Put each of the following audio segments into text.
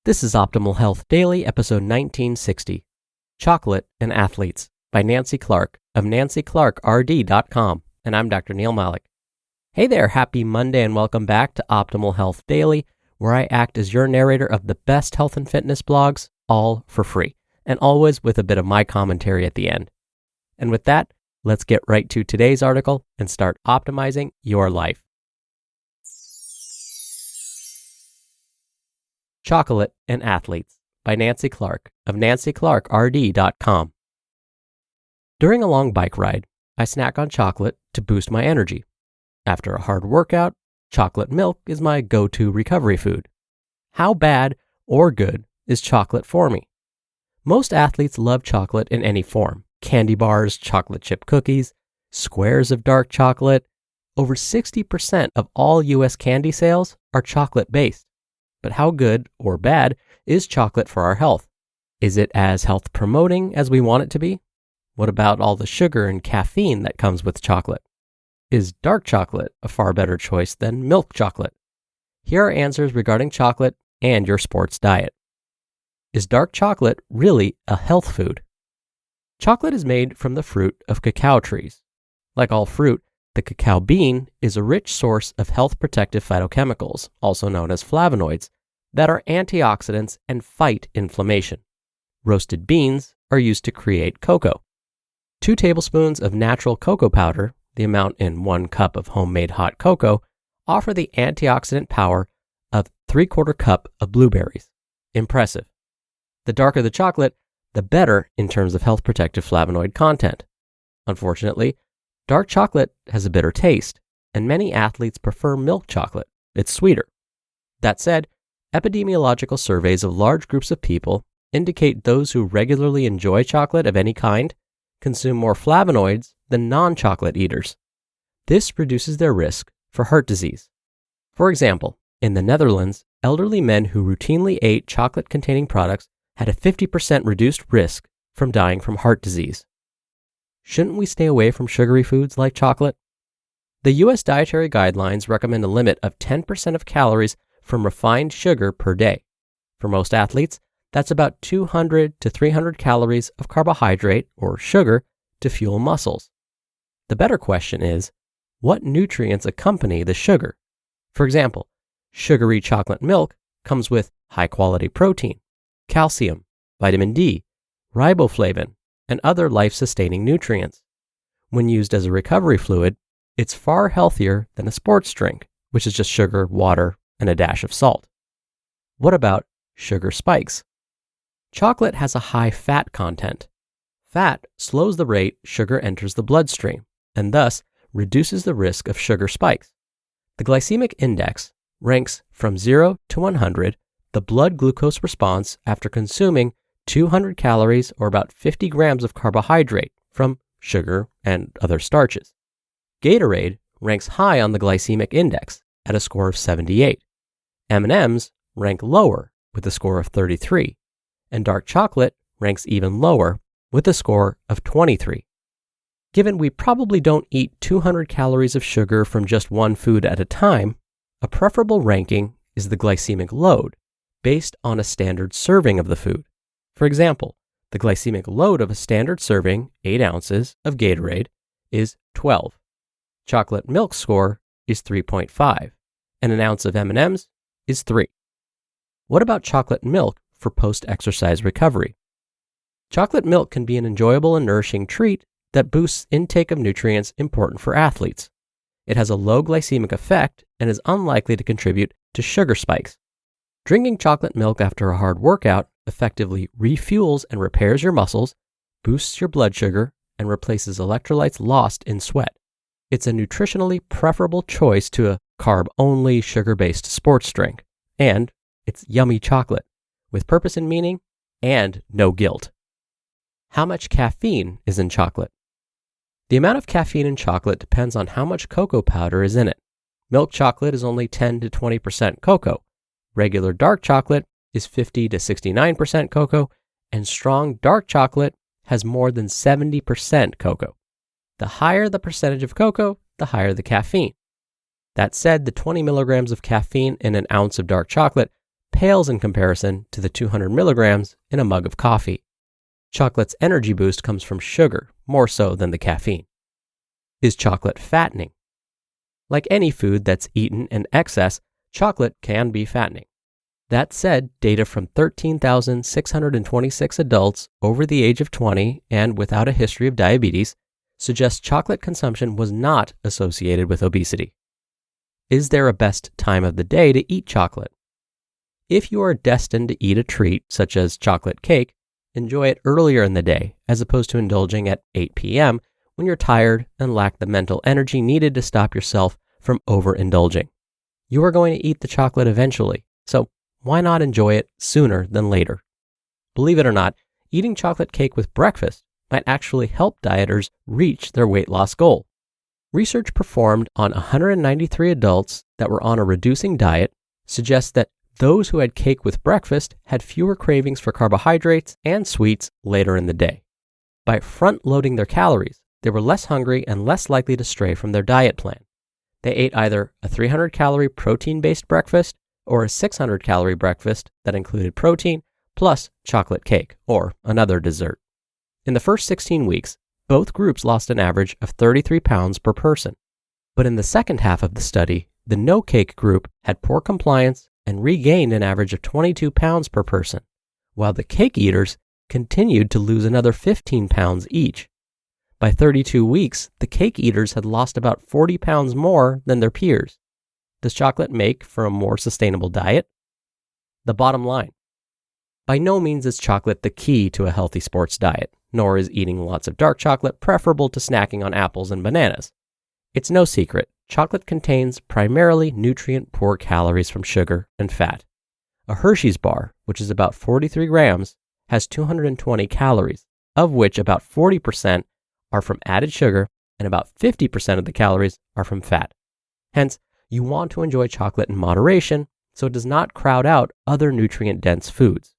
This is Optimal Health Daily, episode 1960, Chocolate and Athletes by Nancy Clark of nancyclarkrd.com, and I'm Dr. Neil Malik. Hey there, happy Monday and welcome back to Optimal Health Daily, where I act as your narrator of the best health and fitness blogs, all for free, and always with a bit of my commentary at the end. And with that, let's get right to today's article and start optimizing your life. Chocolate and Athletes by Nancy Clark of nancyclarkrd.com. During a long bike ride, I snack on chocolate to boost my energy. After a hard workout, chocolate milk is my go-to recovery food. How bad or good is chocolate for me? Most athletes love chocolate in any form. Candy bars, chocolate chip cookies, squares of dark chocolate. Over 60% of all U.S. candy sales are chocolate-based. But how good or bad is chocolate for our health? Is it as health-promoting as we want it to be? What about all the sugar and caffeine that comes with chocolate? Is dark chocolate a far better choice than milk chocolate? Here are answers regarding chocolate and your sports diet. Is dark chocolate really a health food? Chocolate is made from the fruit of cacao trees. Like all fruit, the cacao bean is a rich source of health-protective phytochemicals, also known as flavonoids, that are antioxidants and fight inflammation. Roasted beans are used to create cocoa. 2 tablespoons of natural cocoa powder, the amount in 1 cup of homemade hot cocoa, offer the antioxidant power of 3/4 cup of blueberries. Impressive. The darker the chocolate, the better in terms of health protective flavonoid content. Unfortunately, dark chocolate has a bitter taste, and many athletes prefer milk chocolate. It's sweeter. That said, epidemiological surveys of large groups of people indicate those who regularly enjoy chocolate of any kind consume more flavonoids than non-chocolate eaters. This reduces their risk for heart disease. For example, in the Netherlands, elderly men who routinely ate chocolate-containing products had a 50% reduced risk from dying from heart disease. Shouldn't we stay away from sugary foods like chocolate? The U.S. dietary guidelines recommend a limit of 10% of calories from refined sugar per day. For most athletes, that's about 200 to 300 calories of carbohydrate or sugar to fuel muscles. The better question is, what nutrients accompany the sugar? For example, sugary chocolate milk comes with high-quality protein, calcium, vitamin D, riboflavin, and other life-sustaining nutrients. When used as a recovery fluid, it's far healthier than a sports drink, which is just sugar, water, and a dash of salt. What about sugar spikes? Chocolate has a high fat content. Fat slows the rate sugar enters the bloodstream, and thus reduces the risk of sugar spikes. The glycemic index ranks from 0 to 100 the blood glucose response after consuming 200 calories or about 50 grams of carbohydrate from sugar and other starches. Gatorade ranks high on the glycemic index at a score of 78. M&Ms rank lower with a score of 33, and dark chocolate ranks even lower with a score of 23. Given we probably don't eat 200 calories of sugar from just one food at a time, a preferable ranking is the glycemic load based on a standard serving of the food. For example, the glycemic load of a standard serving, 8 ounces, of Gatorade is 12. Chocolate milk score is 3.5, and an ounce of M&Ms is 3. What about chocolate milk for post-exercise recovery? Chocolate milk can be an enjoyable and nourishing treat that boosts intake of nutrients important for athletes. It has a low glycemic effect and is unlikely to contribute to sugar spikes. Drinking chocolate milk after a hard workout effectively refuels and repairs your muscles, boosts your blood sugar, and replaces electrolytes lost in sweat. It's a nutritionally preferable choice to a carb-only, sugar-based sports drink. And it's yummy chocolate, with purpose and meaning, and no guilt. How much caffeine is in chocolate? The amount of caffeine in chocolate depends on how much cocoa powder is in it. Milk chocolate is only 10 to 20% cocoa. Regular dark chocolate is 50 to 69% cocoa, and strong dark chocolate has more than 70% cocoa. The higher the percentage of cocoa, the higher the caffeine. That said, the 20 milligrams of caffeine in an ounce of dark chocolate pales in comparison to the 200 milligrams in a mug of coffee. Chocolate's energy boost comes from sugar more so than the caffeine. Is chocolate fattening? Like any food that's eaten in excess, chocolate can be fattening. That said, data from 13,626 adults over the age of 20 and without a history of diabetes suggests chocolate consumption was not associated with obesity. Is there a best time of the day to eat chocolate? If you are destined to eat a treat such as chocolate cake, enjoy it earlier in the day as opposed to indulging at 8 p.m. when you're tired and lack the mental energy needed to stop yourself from overindulging. You are going to eat the chocolate eventually, so why not enjoy it sooner than later? Believe it or not, eating chocolate cake with breakfast might actually help dieters reach their weight loss goal. Research performed on 193 adults that were on a reducing diet suggests that those who had cake with breakfast had fewer cravings for carbohydrates and sweets later in the day. By front-loading their calories, they were less hungry and less likely to stray from their diet plan. They ate either a 300-calorie protein-based breakfast or a 600-calorie breakfast that included protein plus chocolate cake or another dessert. In the first 16 weeks, both groups lost an average of 33 pounds per person. But in the second half of the study, the no-cake group had poor compliance and regained an average of 22 pounds per person, while the cake eaters continued to lose another 15 pounds each. By 32 weeks, the cake eaters had lost about 40 pounds more than their peers. Does chocolate make for a more sustainable diet? The bottom line: by no means is chocolate the key to a healthy sports diet, nor is eating lots of dark chocolate preferable to snacking on apples and bananas. It's no secret, chocolate contains primarily nutrient-poor calories from sugar and fat. A Hershey's bar, which is about 43 grams, has 220 calories, of which about 40% are from added sugar and about 50% of the calories are from fat. Hence, you want to enjoy chocolate in moderation so it does not crowd out other nutrient-dense foods.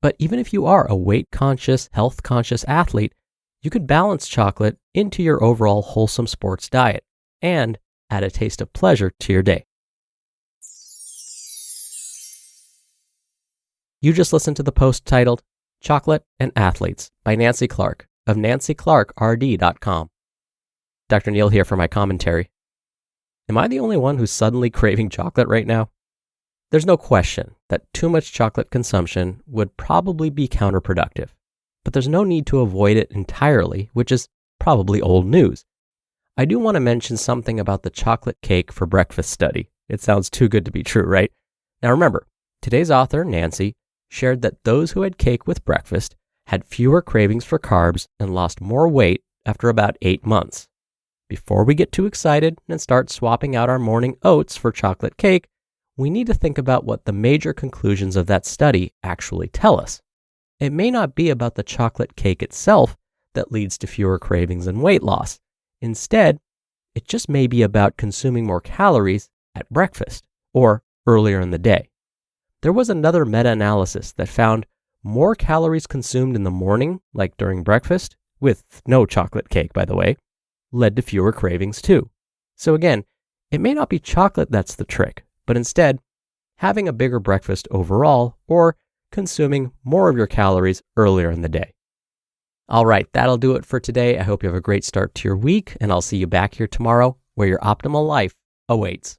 But even if you are a weight-conscious, health-conscious athlete, you could balance chocolate into your overall wholesome sports diet and add a taste of pleasure to your day. You just listened to the post titled Chocolate and Athletes by Nancy Clark of nancyclarkrd.com. Dr. Neal here for my commentary. Am I the only one who's suddenly craving chocolate right now? There's no question that too much chocolate consumption would probably be counterproductive, but there's no need to avoid it entirely, which is probably old news. I do want to mention something about the chocolate cake for breakfast study. It sounds too good to be true, right? Now remember, today's author, Nancy, shared that those who had cake with breakfast had fewer cravings for carbs and lost more weight after about 8 months. Before we get too excited and start swapping out our morning oats for chocolate cake, we need to think about what the major conclusions of that study actually tell us. It may not be about the chocolate cake itself that leads to fewer cravings and weight loss. Instead, it just may be about consuming more calories at breakfast or earlier in the day. There was another meta-analysis that found more calories consumed in the morning, like during breakfast, with no chocolate cake, by the way, led to fewer cravings too. So again, it may not be chocolate that's the trick, but instead, having a bigger breakfast overall or consuming more of your calories earlier in the day. All right, that'll do it for today. I hope you have a great start to your week, and I'll see you back here tomorrow where your optimal life awaits.